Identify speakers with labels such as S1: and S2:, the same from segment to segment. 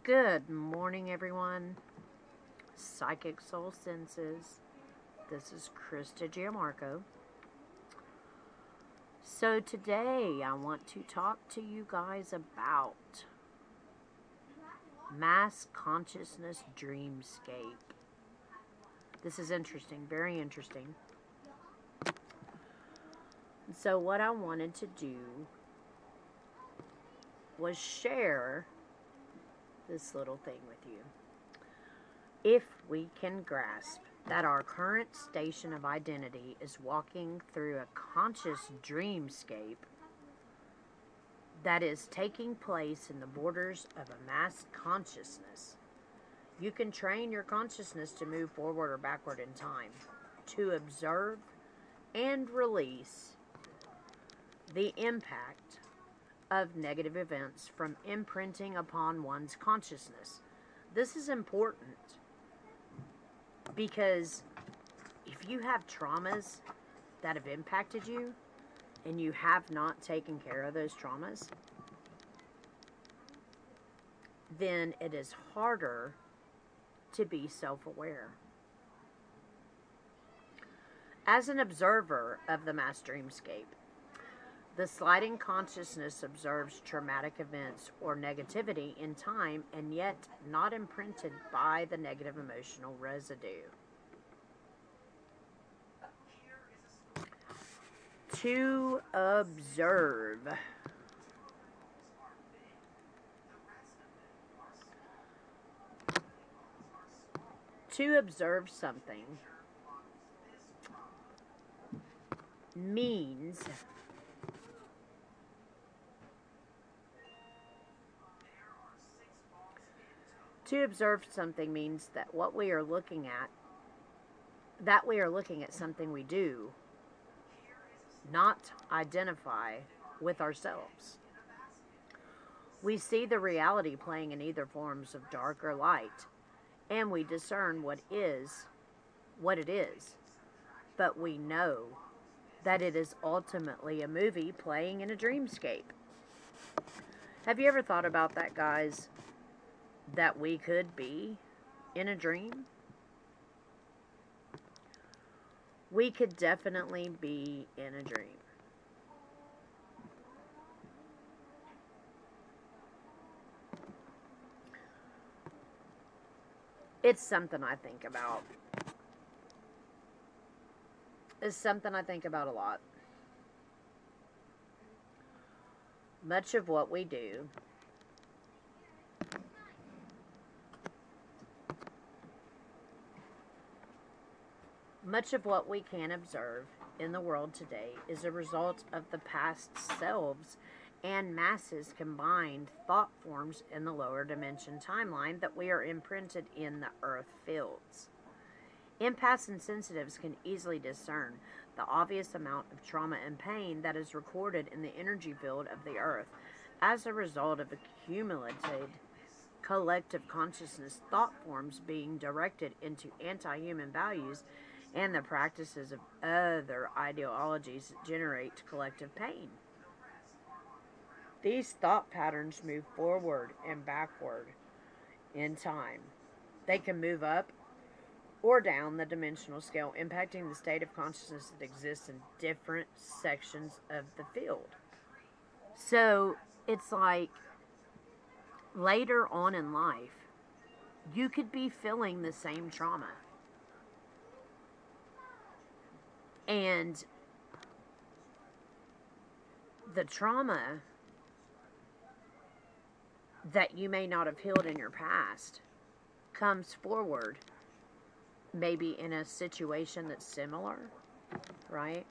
S1: Good morning, everyone. Psychic Soul Senses. This is Krista Gianmarco. So today I want to talk to you guys about mass consciousness dreamscape. This is interesting, very interesting. So what I wanted to do was share this little thing with you. If we can grasp that our current station of identity is walking through a conscious dreamscape that is taking place in the borders of a mass consciousness, you can train your consciousness to move forward or backward in time, to observe and release the impact of negative events from imprinting upon one's consciousness. This is important because if you have traumas that have impacted you and you have not taken care of those traumas, then it is harder to be self-aware. As an observer of the mass dreamscape, the sliding consciousness observes traumatic events or negativity in time and yet not imprinted by the negative emotional residue. To observe. To observe something means that what we are looking at, something we do, not identify with ourselves. We see the reality playing in either forms of dark or light, and we discern what it is, but we know that it is ultimately a movie playing in a dreamscape. Have you ever thought about that, guys? That we could be in a dream? We could definitely be in a dream. It's something I think about. It's something I think about a lot. Much of what we do Much of what we can observe in the world today is a result of the past selves and masses combined thought forms in the lower dimension timeline that we are imprinted in the earth fields. Empaths and sensitives can easily discern the obvious amount of trauma and pain that is recorded in the energy field of the earth as a result of accumulated collective consciousness thought forms being directed into anti-human values and the practices of other ideologies that generate collective pain. These thought patterns move forward and backward in time. They can move up or down the dimensional scale, impacting the state of consciousness that exists in different sections of the field. So it's like later on in life, you could be feeling the same trauma. And the trauma that you may not have healed in your past comes forward, maybe in a situation that's similar, right?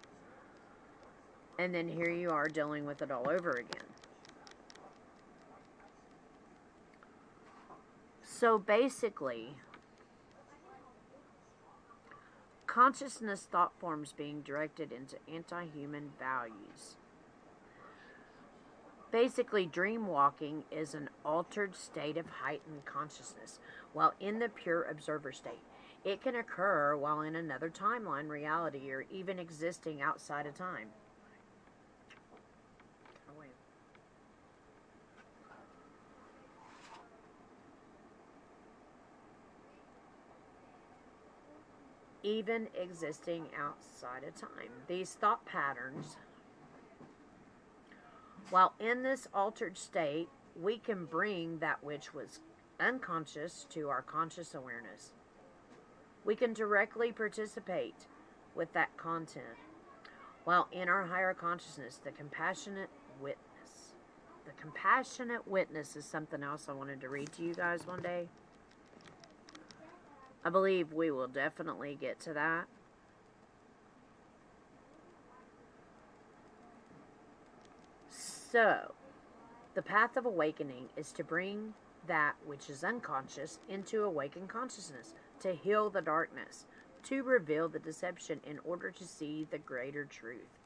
S1: And then here you are dealing with it all over again. So basically, consciousness thought forms being directed into anti-human values. Basically, dream walking is an altered state of heightened consciousness while in the pure observer state. It can occur while in another timeline, reality, or even existing outside of time. even existing outside of time. These thought patterns, while in this altered state, we can bring that which was unconscious to our conscious awareness. We can directly participate with that content. While in our higher consciousness, the compassionate witness. The compassionate witness is something else I wanted to read to you guys one day. I believe we will definitely get to that. So, the path of awakening is to bring that which is unconscious into awakened consciousness, to heal the darkness, to reveal the deception in order to see the greater truth.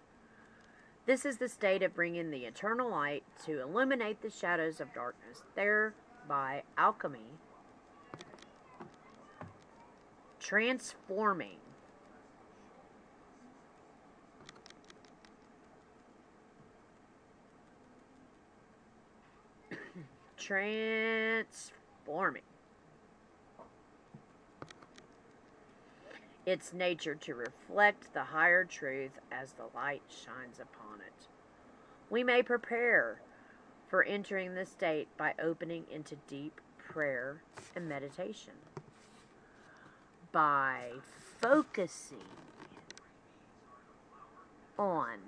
S1: This is the state of bringing the eternal light to illuminate the shadows of darkness, thereby alchemy, transforming its nature to reflect the higher truth as the light shines upon it. We may prepare for entering this state by opening into deep prayer and meditation, by focusing on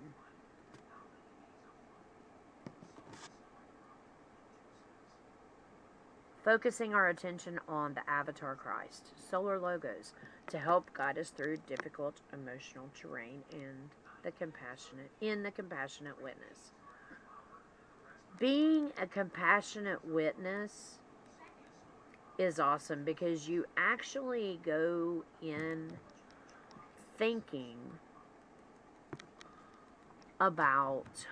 S1: our attention on the Avatar Christ, Solar Logos, to help guide us through difficult emotional terrain and the compassionate witness. Being a compassionate witness is awesome because you actually go in thinking about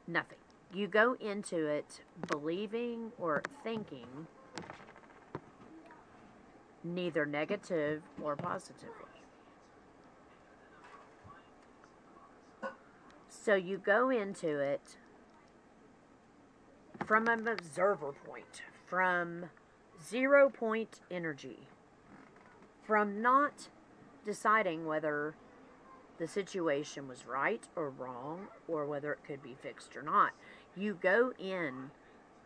S1: nothing. You go into it believing or thinking neither negative or positively. So you go into it from an observer point, from 0 point energy, from not deciding whether the situation was right or wrong, or whether it could be fixed or not. You go in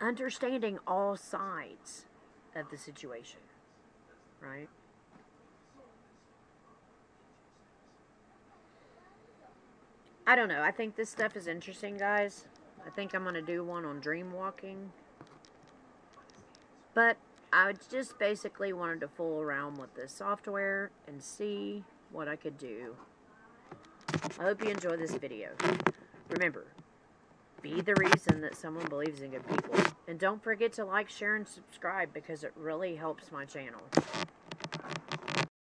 S1: understanding all sides of the situation, right? I don't know. I think this stuff is interesting, guys. I think I'm going to do one on dream walking. But I just basically wanted to fool around with this software and see what I could do. I hope you enjoy this video. Remember, be the reason that someone believes in good people. And don't forget to like, share, and subscribe because it really helps my channel.